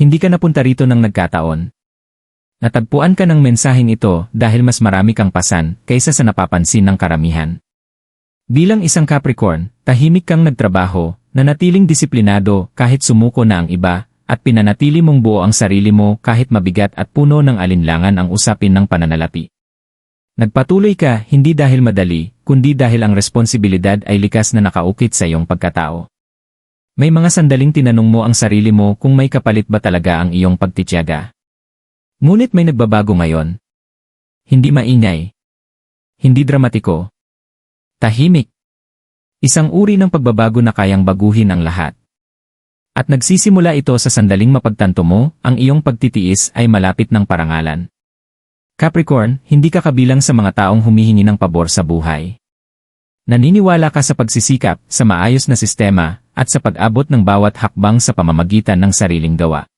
Hindi ka napunta rito ng nagkataon. Natagpuan ka ng mensaheng ito dahil mas marami kang pasan kaysa sa napapansin ng karamihan. Bilang isang Capricorn, tahimik kang nagtrabaho, nanatiling disiplinado kahit sumuko na ang iba, at pinanatili mong buo ang sarili mo kahit mabigat at puno ng alinlangan ang usapin ng pananalapi. Nagpatuloy ka hindi dahil madali, kundi dahil ang responsibilidad ay likas na nakaukit sa iyong pagkatao. May mga sandaling tinanong mo ang sarili mo kung may kapalit ba talaga ang iyong pagtitiyaga. Ngunit may nagbabago ngayon. Hindi maingay. Hindi dramatiko. Tahimik. Isang uri ng pagbabago na kayang baguhin ang lahat. At nagsisimula ito sa sandaling mapagtanto mo, ang iyong pagtitiis ay malapit ng parangalan. Capricorn, hindi ka kabilang sa mga taong humihingi ng pabor sa buhay. Naniniwala ka sa pagsisikap, sa maayos na sistema, at sa pag-abot ng bawat hakbang sa pamamagitan ng sariling gawa.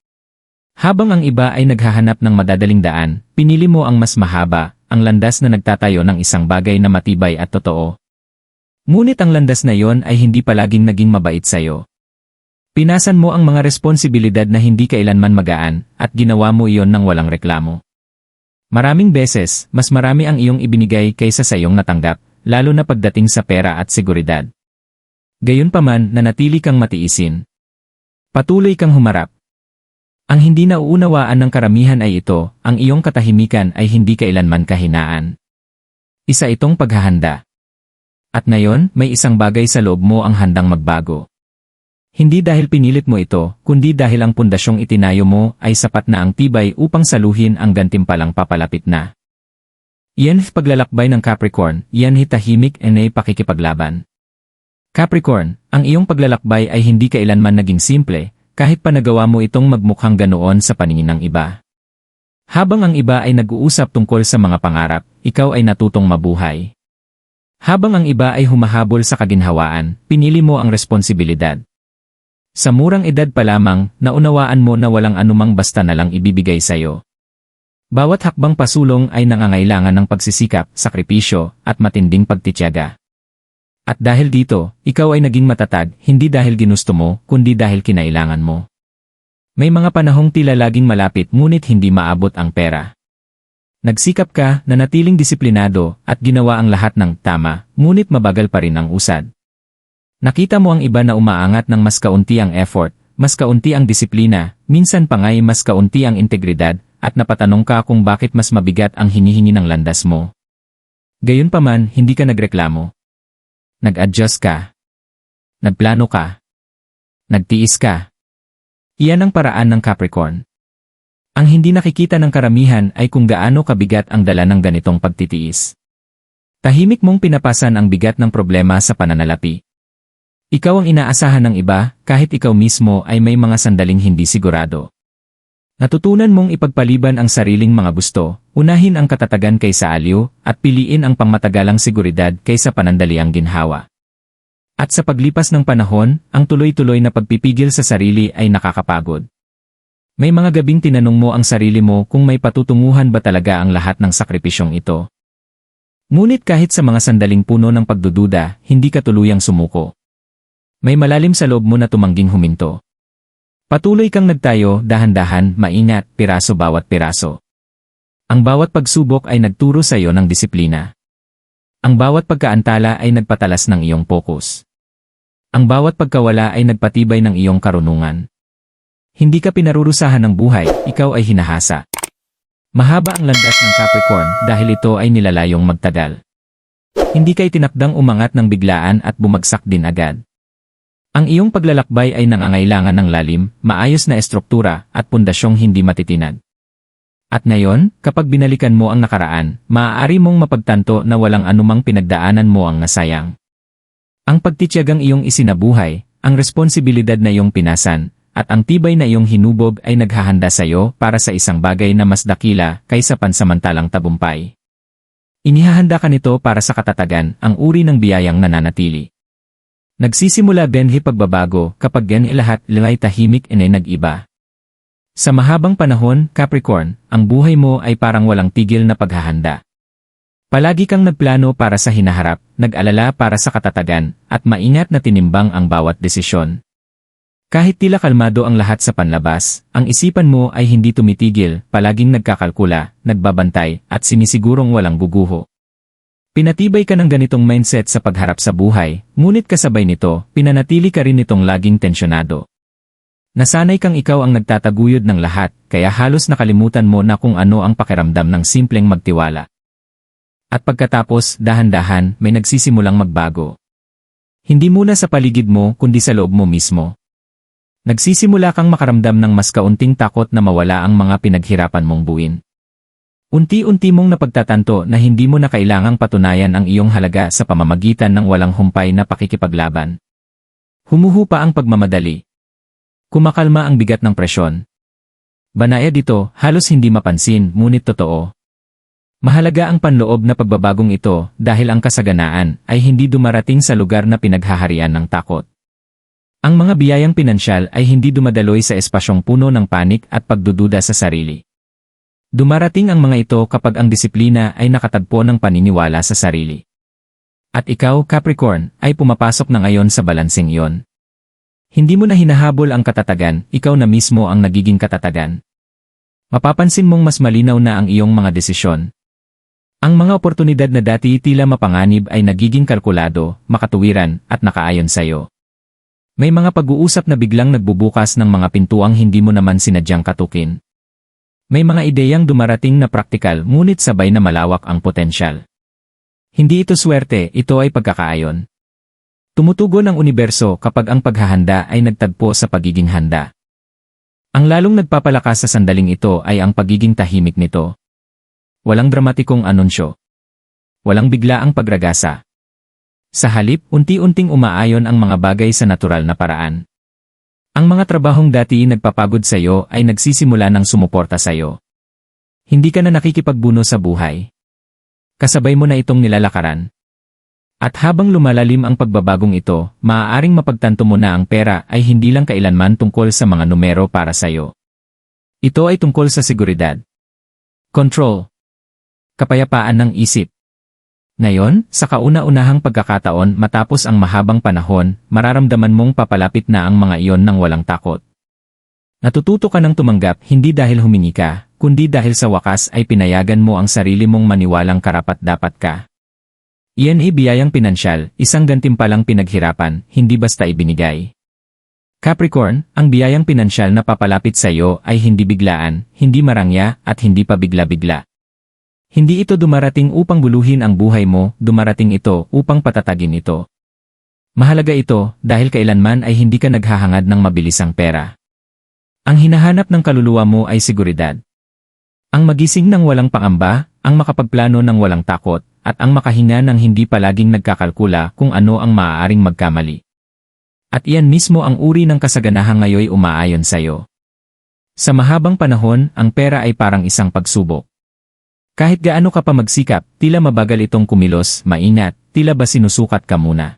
Habang ang iba ay naghahanap ng madadaling daan, pinili mo ang mas mahaba, ang landas na nagtatayo ng isang bagay na matibay at totoo. Ngunit ang landas na iyon ay hindi palaging naging mabait sa'yo. Pinasan mo ang mga responsibilidad na hindi kailanman magaan, at ginawa mo iyon ng walang reklamo. Maraming beses, mas marami ang iyong ibinigay kaysa sa iyong natanggap, lalo na pagdating sa pera at seguridad. Gayunpaman, nanatili kang matiisin. Patuloy kang humarap. Ang hindi nauunawaan ng karamihan ay ito, ang iyong katahimikan ay hindi kailanman kahinaan. Isa itong paghahanda. At ngayon, may isang bagay sa loob mo ang handang magbago. Hindi dahil pinilit mo ito, kundi dahil ang pundasyong itinayo mo ay sapat na ang tibay upang saluhin ang gantimpalang papalapit na. Iyan paglalakbay ng Capricorn, iyan tahimik ay pakikipaglaban. Capricorn, ang iyong paglalakbay ay hindi kailanman naging simple, kahit pa nagawa mo itong magmukhang ganoon sa paningin ng iba. Habang ang iba ay nag-uusap tungkol sa mga pangarap, ikaw ay natutong mabuhay. Habang ang iba ay humahabol sa kaginhawaan, pinili mo ang responsibilidad. Sa murang edad pa lamang, naunawaan mo na walang anumang basta na lang ibibigay sa'yo. Bawat hakbang pasulong ay nangangailangan ng pagsisikap, sakripisyo, at matinding pagtitiyaga. At dahil dito, ikaw ay naging matatag, hindi dahil ginusto mo, kundi dahil kinailangan mo. May mga panahong tila laging malapit ngunit hindi maabot ang pera. Nagsikap ka, nanatiling disiplinado, at ginawa ang lahat ng tama, ngunit mabagal pa rin ang usad. Nakita mo ang iba na umaangat ng mas kaunti ang effort, mas kaunti ang disiplina, minsan pa nga'y mas kaunti ang integridad, at napatanong ka kung bakit mas mabigat ang hinihingi ng landas mo. Gayunpaman, hindi ka nagreklamo. Nag-adjust ka. Nagplano ka. Nagtiis ka. Iyan ang paraan ng Capricorn. Ang hindi nakikita ng karamihan ay kung gaano kabigat ang dala ng ganitong pagtitiis. Tahimik mong pinapasan ang bigat ng problema sa pananalapi. Ikaw ang inaasahan ng iba, kahit ikaw mismo ay may mga sandaling hindi sigurado. Natutunan mong ipagpaliban ang sariling mga gusto, unahin ang katatagan kaysa aliw, at piliin ang pangmatagalang seguridad kaysa panandaliang ginhawa. At sa paglipas ng panahon, ang tuloy-tuloy na pagpipigil sa sarili ay nakakapagod. May mga gabing tinanong mo ang sarili mo kung may patutunguhan ba talaga ang lahat ng sakripisyong ito. Ngunit kahit sa mga sandaling puno ng pagdududa, hindi ka tuluyang sumuko. May malalim sa loob mo na tumangging huminto. Patuloy kang nagtayo, dahan-dahan, maingat, piraso bawat piraso. Ang bawat pagsubok ay nagturo sa iyo ng disiplina. Ang bawat pagkaantala ay nagpatalas ng iyong focus. Ang bawat pagkawala ay nagpatibay ng iyong karunungan. Hindi ka pinarurusahan ng buhay, ikaw ay hinahasa. Mahaba ang landas ng Capricorn dahil ito ay nilalayong magtagal. Hindi ka itinakdang umangat ng biglaan at bumagsak din agad. Ang iyong paglalakbay ay nangangailangan ng lalim, maayos na estruktura, at pundasyong hindi matitinag. At ngayon, kapag binalikan mo ang nakaraan, maaari mong mapagtanto na walang anumang pinagdaanan mo ang nasayang. Ang pagtitiyagang iyong isinabuhay, ang responsibilidad na iyong pinasan, at ang tibay na iyong hinubog ay naghahanda sa iyo para sa isang bagay na mas dakila kaysa pansamantalang tagumpay. Inihahanda ka nito para sa katatagan, ang uri ng biyayang nananatili. Nagsisimula benhi pagbabago kapag lahat ay tahimik ay nag-iba. Sa mahabang panahon, Capricorn, ang buhay mo ay parang walang tigil na paghahanda. Palagi kang nagplano para sa hinaharap, nag-alala para sa katatagan, at maingat na tinimbang ang bawat desisyon. Kahit tila kalmado ang lahat sa panlabas, ang isipan mo ay hindi tumitigil, palaging nagkakalkula, nagbabantay, at sinisigurong walang guguho. Pinatibay ka ng ganitong mindset sa pagharap sa buhay, ngunit kasabay nito, pinanatili ka rin nitong laging tensyonado. Nasanay kang ikaw ang nagtataguyod ng lahat, kaya halos nakalimutan mo na kung ano ang pakiramdam ng simpleng magtiwala. At pagkatapos, dahan-dahan, may nagsisimulang magbago. Hindi muna sa paligid mo, kundi sa loob mo mismo. Nagsisimula kang makaramdam ng mas kaunting takot na mawala ang mga pinaghirapan mong buuin. Unti-unti mong napagtatanto na hindi mo na kailangang patunayan ang iyong halaga sa pamamagitan ng walang humpay na pakikipaglaban. Humuhupa ang pagmamadali. Kumakalma ang bigat ng presyon. Banaya dito, halos hindi mapansin, ngunit totoo. Mahalaga ang panloob na pagbabagong ito dahil ang kasaganaan ay hindi dumarating sa lugar na pinaghaharian ng takot. Ang mga biyayang pinansyal ay hindi dumadaloy sa espasyong puno ng panik at pagdududa sa sarili. Dumarating ang mga ito kapag ang disiplina ay nakatagpo ng paniniwala sa sarili. At ikaw, Capricorn, ay pumapasok na ngayon sa balanseng iyon. Hindi mo na hinahabol ang katatagan, ikaw na mismo ang nagiging katatagan. Mapapansin mong mas malinaw na ang iyong mga desisyon. Ang mga oportunidad na dati tila mapanganib ay nagiging kalkulado, makatuwiran, at nakaayon sa iyo. May mga pag-uusap na biglang nagbubukas ng mga pintuang hindi mo naman sinadyang katukin. May mga ideyang dumarating na praktikal ngunit sabay na malawak ang potensyal. Hindi ito swerte, ito ay pagkakaayon. Tumutugon ang universo kapag ang paghahanda ay nagtagpo sa pagiging handa. Ang lalong nagpapalakas sa sandaling ito ay ang pagiging tahimik nito. Walang dramatikong anunsyo. Walang biglaang pagragasa. Sa halip, unti-unting umaayon ang mga bagay sa natural na paraan. Ang mga trabahong dati nagpapagod sa iyo ay nagsisimula ng sumuporta sa iyo. Hindi ka na nakikipagbuno sa buhay. Kasabay mo na itong nilalakaran. At habang lumalalim ang pagbabagong ito, maaaring mapagtanto mo na ang pera ay hindi lang kailanman tungkol sa mga numero para sa iyo. Ito ay tungkol sa seguridad, control, kapayapaan ng isip. Ngayon, sa kauna-unahang pagkakataon matapos ang mahabang panahon, mararamdaman mong papalapit na ang mga iyon ng walang takot. Natututo ka ng tumanggap hindi dahil humingi ka, kundi dahil sa wakas ay pinayagan mo ang sarili mong maniwalang karapat-dapat ka. Iyan ay biyayang pinansyal, isang gantimpalang pinaghirapan, hindi basta ibinigay. Capricorn, ang biyayang pinansyal na papalapit sa iyo ay hindi biglaan, hindi marangya, at hindi pa bigla-bigla. Hindi ito dumarating upang buluhin ang buhay mo, dumarating ito upang patatagin ito. Mahalaga ito dahil kailanman ay hindi ka naghahangad ng mabilisang pera. Ang hinahanap ng kaluluwa mo ay seguridad. Ang magising ng walang pangamba, ang makapagplano ng walang takot, at ang makahinga ng hindi palaging nagkakalkula kung ano ang maaaring magkamali. At iyan mismo ang uri ng kasaganahang ngayoy umaayon sa iyo. Sa mahabang panahon, ang pera ay parang isang pagsubok. Kahit gaano ka pa magsikap, tila mabagal itong kumilos, maingat, tila ba sinusukat ka muna.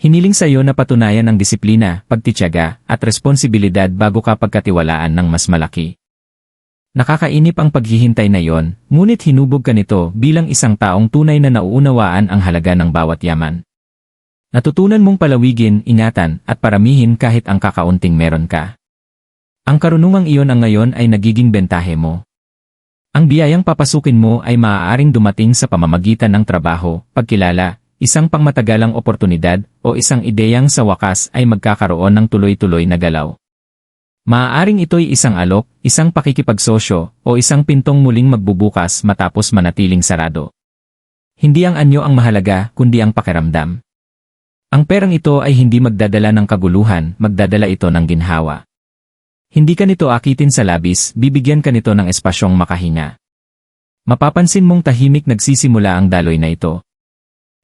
Hiniling sa iyo na patunayan ang disiplina, pagtitiyaga, at responsibilidad bago ka pagkatiwalaan ng mas malaki. Nakakainip ang paghihintay na iyon, ngunit hinubog ka nito bilang isang taong tunay na nauunawaan ang halaga ng bawat yaman. Natutunan mong palawigin, ingatan, at paramihin kahit ang kakaunting meron ka. Ang karunungang iyon ang ngayon ay nagiging bentahe mo. Ang biyayang papasukin mo ay maaaring dumating sa pamamagitan ng trabaho, pagkilala, isang pangmatagalang oportunidad, o isang ideyang sa wakas ay magkakaroon ng tuloy-tuloy na galaw. Maaaring ito'y isang alok, isang pakikipagsosyo, o isang pintong muling magbubukas matapos manatiling sarado. Hindi ang anyo ang mahalaga, kundi ang pakiramdam. Ang perang ito ay hindi magdadala ng kaguluhan, magdadala ito ng ginhawa. Hindi ka nito akitin sa labis, bibigyan ka nito ng espasyong makahinga. Mapapansin mong tahimik nagsisimula ang daloy na ito.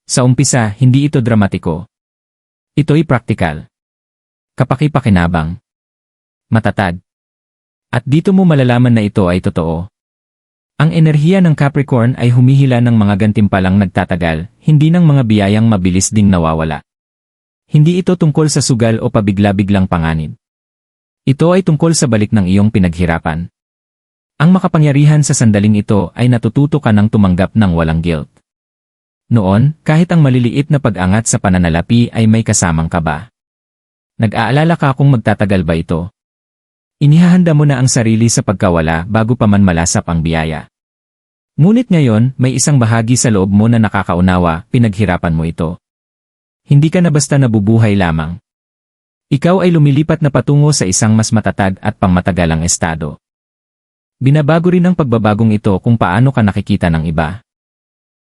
Sa umpisa, hindi ito dramatiko. Ito'y praktikal. Kapaki-pakinabang. Matatag. At dito mo malalaman na ito ay totoo. Ang enerhiya ng Capricorn ay humihila ng mga gantimpalang nagtatagal, hindi ng mga biyayang mabilis ding nawawala. Hindi ito tungkol sa sugal o pabigla-biglang panganib. Ito ay tungkol sa balik ng iyong pinaghirapan. Ang makapangyarihan sa sandaling ito ay natututo ka ng tumanggap ng walang guilt. Noon, kahit ang maliliit na pag-angat sa pananalapi ay may kasamang kaba. Nag-aalala ka kung magtatagal ba ito? Inihahanda mo na ang sarili sa pagkawala bago pa man malasap ang biyaya. Ngunit ngayon, may isang bahagi sa loob mo na nakakaunawa, pinaghirapan mo ito. Hindi ka na basta nabubuhay lamang. Ikaw ay lumilipat na patungo sa isang mas matatag at pangmatagalang estado. Binabago rin ang pagbabagong ito kung paano ka nakikita ng iba.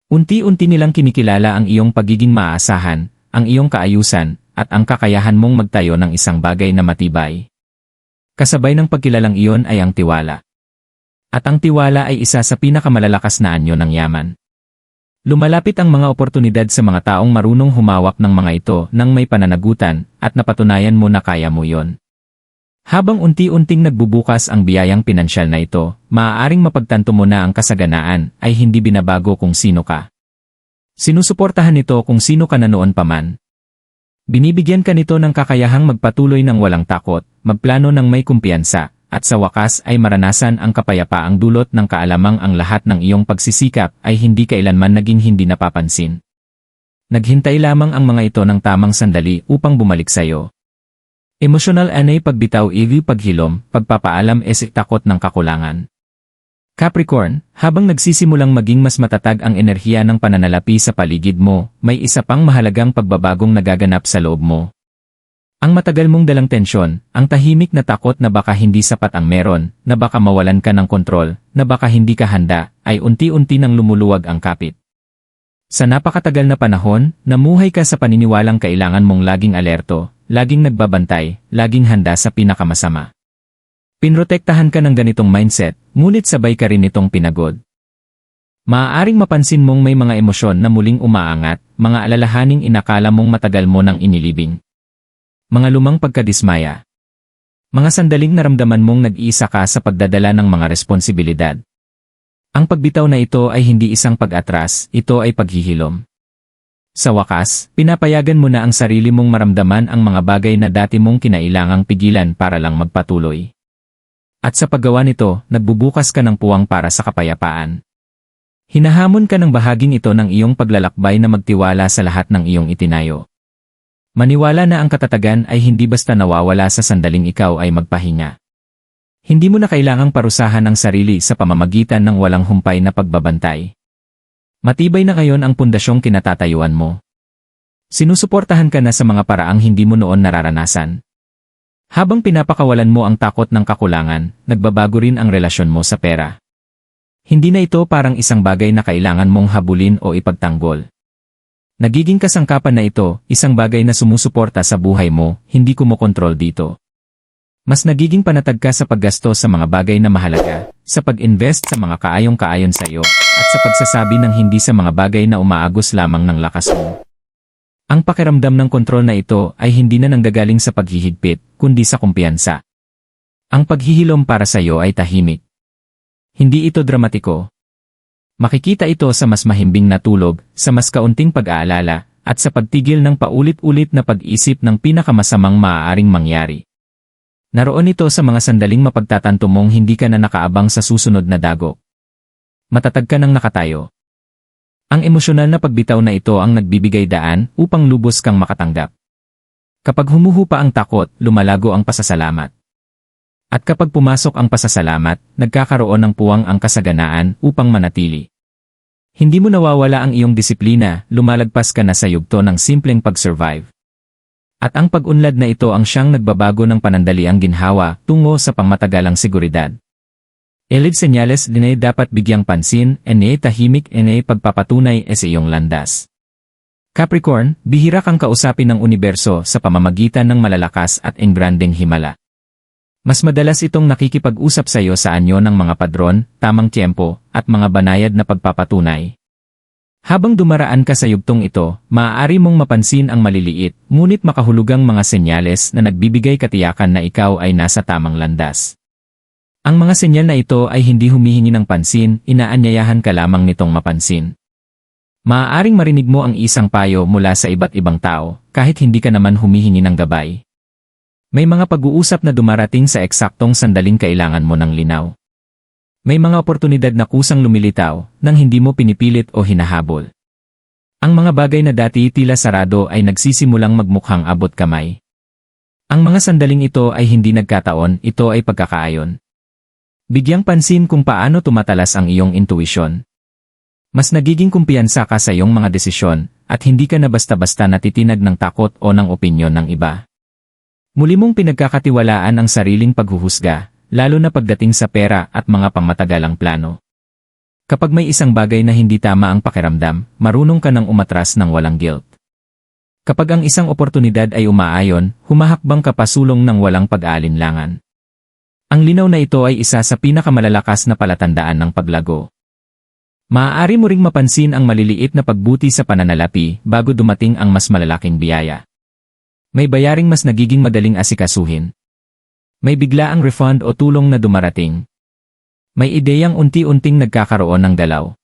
Unti-unti nilang kinikilala ang iyong pagiging maaasahan, ang iyong kaayusan, at ang kakayahan mong magtayo ng isang bagay na matibay. Kasabay ng pagkilalang iyon ay ang tiwala. At ang tiwala ay isa sa pinakamalalakas na anyo ng yaman. Lumalapit ang mga oportunidad sa mga taong marunong humawak ng mga ito nang may pananagutan at napatunayan mo na kaya mo yon. Habang unti-unting nagbubukas ang biyayang pinansyal na ito, maaaring mapagtanto mo na ang kasaganaan ay hindi binabago kung sino ka. Sinusuportahan nito kung sino ka na noon pa man. Binibigyan ka nito ng kakayahang magpatuloy ng walang takot, magplano ng may kumpiyansa, at sa wakas ay maranasan ang kapayapaang dulot ng kaalamang ang lahat ng iyong pagsisikap ay hindi kailanman naging hindi napapansin. Naghintay lamang ang mga ito ng tamang sandali upang bumalik sa iyo. Emosyonal anay pagbitaw igi paghilom, pagpapaalam takot ng kakulangan. Capricorn, habang nagsisimulang maging mas matatag ang enerhiya ng pananalapi sa paligid mo, may isa pang mahalagang pagbabagong nagaganap sa loob mo. Ang matagal mong dalang tensyon, ang tahimik na takot na baka hindi sapat ang meron, na baka mawalan ka ng kontrol, na baka hindi ka handa, ay unti-unti nang lumuluwag ang kapit. Sa napakatagal na panahon, namuhay ka sa paniniwalang kailangan mong laging alerto, laging nagbabantay, laging handa sa pinakamasama. Pinrotektahan ka ng ganitong mindset, ngunit sabay ka rin itong pinagod. Maaaring mapansin mong may mga emosyon na muling umaangat, mga alalahaning inakala mong matagal mo nang inilibing. Mga lumang pagkadismaya. Mga sandaling naramdaman mong nag-iisa ka sa pagdadala ng mga responsibilidad. Ang pagbitaw na ito ay hindi isang pag-atras, ito ay paghihilom. Sa wakas, pinapayagan mo na ang sarili mong maramdaman ang mga bagay na dati mong kinailangang pigilan para lang magpatuloy. At sa paggawa nito, nagbubukas ka ng puwang para sa kapayapaan. Hinahamon ka ng bahaging ito ng iyong paglalakbay na magtiwala sa lahat ng iyong itinayo. Maniwala na ang katatagan ay hindi basta nawawala sa sandaling ikaw ay magpahinga. Hindi mo na kailangang parusahan ang sarili sa pamamagitan ng walang humpay na pagbabantay. Matibay na ngayon ang pundasyong kinatatayuan mo. Sinusuportahan ka na sa mga paraang hindi mo noon nararanasan. Habang pinapakawalan mo ang takot ng kakulangan, nagbabago rin ang relasyon mo sa pera. Hindi na ito parang isang bagay na kailangan mong habulin o ipagtanggol. Nagiging kasangkapan na ito, isang bagay na sumusuporta sa buhay mo, hindi kumokontrol dito. Mas nagiging panatag ka sa paggasto sa mga bagay na mahalaga, sa pag-invest sa mga kaayong-kaayon sa iyo, at sa pagsasabi ng hindi sa mga bagay na umaagos lamang ng lakas mo. Ang pakiramdam ng kontrol na ito ay hindi na nanggagaling sa paghihigpit, kundi sa kumpiyansa. Ang paghihilom para sa iyo ay tahimik. Hindi ito dramatiko. Makikita ito sa mas mahimbing na tulog, sa mas kaunting pag-aalala, at sa pagtigil ng paulit-ulit na pag-isip ng pinakamasamang maaaring mangyari. Naroon ito sa mga sandaling mapagtatanto mong hindi ka na nakaabang sa susunod na dagok. Matatag ka nang nakatayo. Ang emosyonal na pagbitaw na ito ang nagbibigay daan upang lubos kang makatanggap. Kapag humuhupa ang takot, lumalago ang pasasalamat. At kapag pumasok ang pasasalamat, nagkakaroon ng puwang ang kasaganaan upang manatili. Hindi mo nawawala ang iyong disiplina, lumalagpas ka na sa yugto ng simpleng pag-survive. At ang pag-unlad na ito ang siyang nagbabago ng panandaliang ginhawa tungo sa pangmatagalang seguridad. Elid senyales din ay dapat bigyang pansin, tahimik pagpapatunay sa iyong landas. Capricorn, bihira kang kausapin ng universo sa pamamagitan ng malalakas at engranding himala. Mas madalas itong nakikipag-usap sa iyo sa anyo ng mga padron, tamang tiyempo, at mga banayad na pagpapatunay. Habang dumaraan ka sa yugtong ito, maaari mong mapansin ang maliliit, ngunit makahulugang mga senyales na nagbibigay katiyakan na ikaw ay nasa tamang landas. Ang mga senyal na ito ay hindi humihingi ng pansin, inaanyayahan ka lamang nitong mapansin. Maaaring marinig mo ang isang payo mula sa iba't ibang tao, kahit hindi ka naman humihingi ng gabay. May mga pag-uusap na dumarating sa eksaktong sandaling kailangan mo ng linaw. May mga oportunidad na kusang lumilitaw nang hindi mo pinipilit o hinahabol. Ang mga bagay na dati tila sarado ay nagsisimulang magmukhang abot kamay. Ang mga sandaling ito ay hindi nagkataon, ito ay pagkakaayon. Bigyang pansin kung paano tumatalas ang iyong intuisyon. Mas nagiging kumpiyansa ka sa iyong mga desisyon, at hindi ka na basta-basta natitinag ng takot o ng opinyon ng iba. Muli mong pinagkakatiwalaan ang sariling paghuhusga, lalo na pagdating sa pera at mga pangmatagalang plano. Kapag may isang bagay na hindi tama ang pakiramdam, marunong ka nang umatras ng walang guilt. Kapag ang isang oportunidad ay umaayon, humahakbang ka pasulong ng walang pag-aalinlangan. Ang linaw na ito ay isa sa pinakamalalakas na palatandaan ng paglago. Maaari mo ring mapansin ang maliliit na pagbuti sa pananalapi bago dumating ang mas malalaking biyaya. May bayaring mas nagiging madaling asikasuhin. May biglaang refund o tulong na dumarating. May ideyang unti-unting nagkakaroon ng dalaw.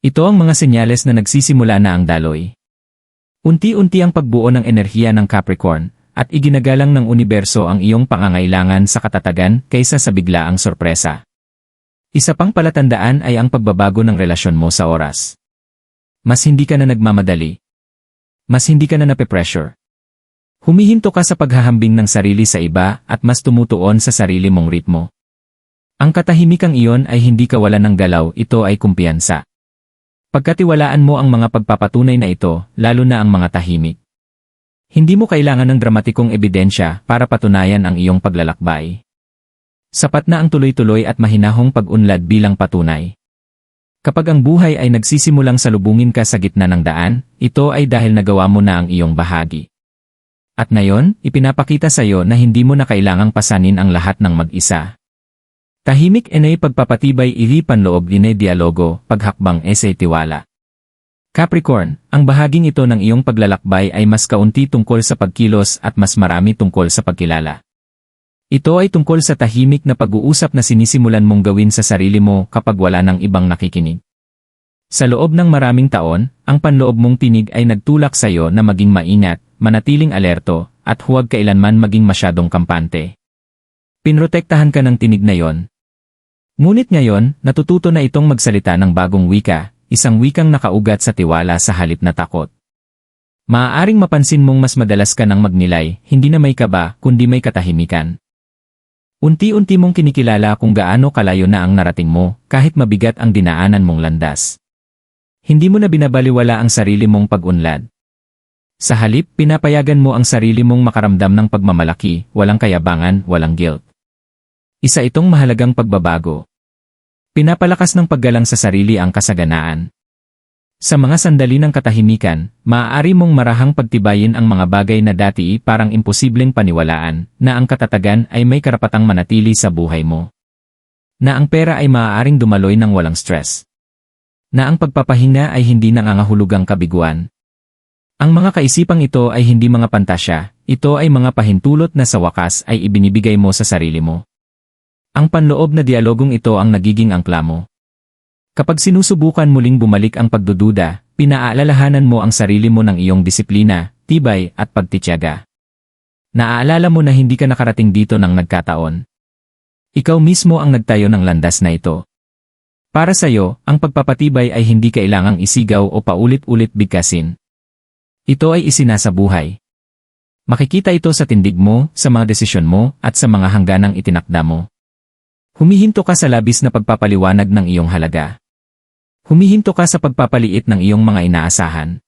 Ito ang mga senyales na nagsisimula na ang daloy. Unti-unti ang pagbuo ng enerhiya ng Capricorn, at iginagalang ng universo ang iyong pangangailangan sa katatagan kaysa sa biglaang sorpresa. Isa pang palatandaan ay ang pagbabago ng relasyon mo sa oras. Mas hindi ka na nagmamadali. Mas hindi ka na nape-pressure. Humihinto ka sa paghahambing ng sarili sa iba at mas tumutuon sa sarili mong ritmo. Ang katahimikang iyon ay hindi kawalan ng galaw, ito ay kumpiyansa. Pagkatiwalaan mo ang mga pagpapatunay na ito, lalo na ang mga tahimik. Hindi mo kailangan ng dramatikong ebidensya para patunayan ang iyong paglalakbay. Sapat na ang tuloy-tuloy at mahinahong pag-unlad bilang patunay. Kapag ang buhay ay nagsisimulang salubungin ka sa gitna ng daan, ito ay dahil nagawa mo na ang iyong bahagi. At ngayon, ipinapakita sa iyo na hindi mo na kailangang pasanin ang lahat ng mag-isa. Tahimik ay pagpapatibay panloob dialogo, paghakbang tiwala. Capricorn, ang bahaging ito ng iyong paglalakbay ay mas kaunti tungkol sa pagkilos at mas marami tungkol sa pagkilala. Ito ay tungkol sa tahimik na pag-uusap na sinisimulan mong gawin sa sarili mo kapag wala ng ibang nakikinig. Sa loob ng maraming taon, ang panloob mong tinig ay nagtulak sa iyo na maging maingat, manatiling alerto, at huwag kailanman maging masyadong kampante. Pinrotektahan ka ng tinig na yon. Ngunit ngayon, natututo na itong magsalita ng bagong wika, isang wikang nakaugat sa tiwala sa halip na takot. Maaaring mapansin mong mas madalas ka nang magnilay, hindi na may kaba, kundi may katahimikan. Unti-unti mong kinikilala kung gaano kalayo na ang narating mo, kahit mabigat ang dinaanan mong landas. Hindi mo na binabaliwala ang sarili mong pag-unlad. Sa halip, pinapayagan mo ang sarili mong makaramdam ng pagmamalaki, walang kayabangan, walang guilt. Isa itong mahalagang pagbabago. Pinapalakas ng paggalang sa sarili ang kasaganaan. Sa mga sandali ng katahimikan, maaari mong marahang pagtibayin ang mga bagay na dati parang imposibleng paniwalaan, na ang katatagan ay may karapatang manatili sa buhay mo. Na ang pera ay maaaring dumaloy ng walang stress. Na ang pagpapahinga ay hindi nangangahulugang kabiguan. Ang mga kaisipang ito ay hindi mga pantasya, ito ay mga pahintulot na sa wakas ay ibinibigay mo sa sarili mo. Ang panloob na dialogong ito ang nagiging angkla mo. Kapag sinusubukan muling bumalik ang pagdududa, pinaalalahanan mo ang sarili mo ng iyong disiplina, tibay at pagtitiyaga. Naaalala mo na hindi ka nakarating dito ng nagkataon. Ikaw mismo ang nagtayo ng landas na ito. Para sa iyo, ang pagpapatibay ay hindi kailangang isigaw o paulit-ulit bigkasin. Ito ay isinasabuhay. Makikita ito sa tindig mo, sa mga desisyon mo, at sa mga hangganang itinakda mo. Humihinto ka sa labis na pagpapaliwanag ng iyong halaga. Humihinto ka sa pagpapaliit ng iyong mga inaasahan.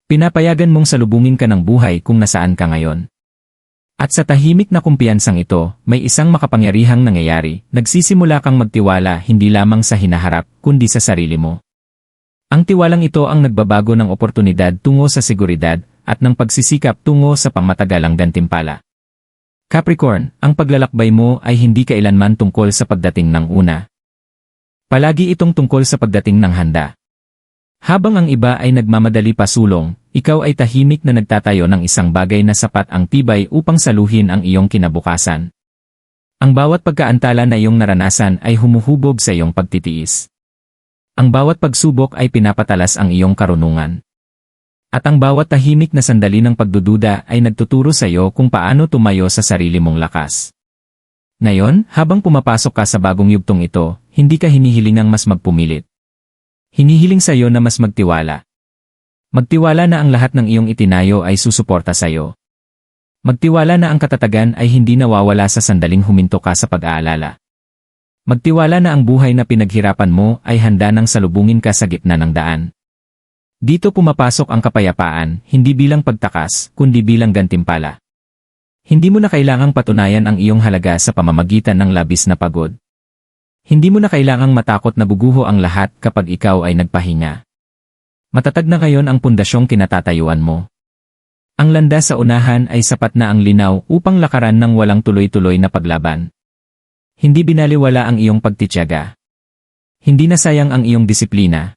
Pinapayagan mong salubungin ka ng buhay kung nasaan ka ngayon. At sa tahimik na kumpiyansang ito, may isang makapangyarihang nangyayari, nagsisimula kang magtiwala hindi lamang sa hinaharap, kundi sa sarili mo. Ang tiwalang ito ang nagbabago ng oportunidad tungo sa seguridad, at ng pagsisikap tungo sa pangmatagalang gantimpala. Capricorn, ang paglalakbay mo ay hindi kailanman tungkol sa pagdating ng una. Palagi itong tungkol sa pagdating ng handa. Habang ang iba ay nagmamadali pasulong, ikaw ay tahimik na nagtatayo ng isang bagay na sapat ang tibay upang saluhin ang iyong kinabukasan. Ang bawat pagkaantala na iyong naranasan ay humuhubog sa iyong pagtitiis. Ang bawat pagsubok ay pinapatalas ang iyong karunungan. At ang bawat tahimik na sandali ng pagdududa ay nagtuturo sa iyo kung paano tumayo sa sarili mong lakas. Ngayon, habang pumapasok ka sa bagong yugtong ito, hindi ka hinihilingang mas magpumilit. Hinihiling sa iyo na mas magtiwala. Magtiwala na ang lahat ng iyong itinayo ay susuporta sa iyo. Magtiwala na ang katatagan ay hindi nawawala sa sandaling huminto ka sa pag-aalala. Magtiwala na ang buhay na pinaghirapan mo ay handa nang salubungin ka sa gitna ng daan. Dito pumapasok ang kapayapaan, hindi bilang pagtakas, kundi bilang gantimpala. Hindi mo na kailangang patunayan ang iyong halaga sa pamamagitan ng labis na pagod. Hindi mo na kailangang matakot na buguho ang lahat kapag ikaw ay nagpahinga. Matatag na ngayon ang pundasyong kinatatayuan mo. Ang landas sa unahan ay sapat na ang linaw upang lakaran ng walang tuloy-tuloy na paglaban. Hindi binaliwala ang iyong pagtitiyaga. Hindi nasayang ang iyong disiplina.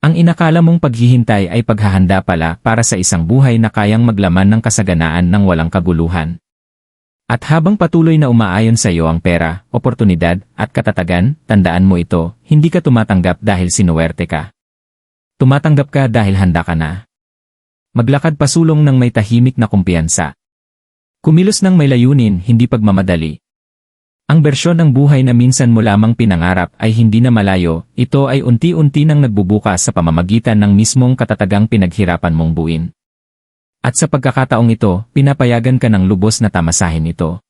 Ang inakala mong paghihintay ay paghahanda pala para sa isang buhay na kayang maglaman ng kasaganaan ng walang kaguluhan. At habang patuloy na umaayon sa iyo ang pera, oportunidad, at katatagan, tandaan mo ito, hindi ka tumatanggap dahil sinuwerte ka. Tumatanggap ka dahil handa ka na. Maglakad pasulong ng may tahimik na kumpiyansa. Kumilos ng may layunin, hindi pagmamadali. Ang bersyon ng buhay na minsan mo lamang pinangarap ay hindi na malayo, ito ay unti-unti nang nagbubukas sa pamamagitan ng mismong katatagang pinaghirapan mong buuin. At sa pagkakataong ito, pinapayagan ka ng lubos na tamasahin ito.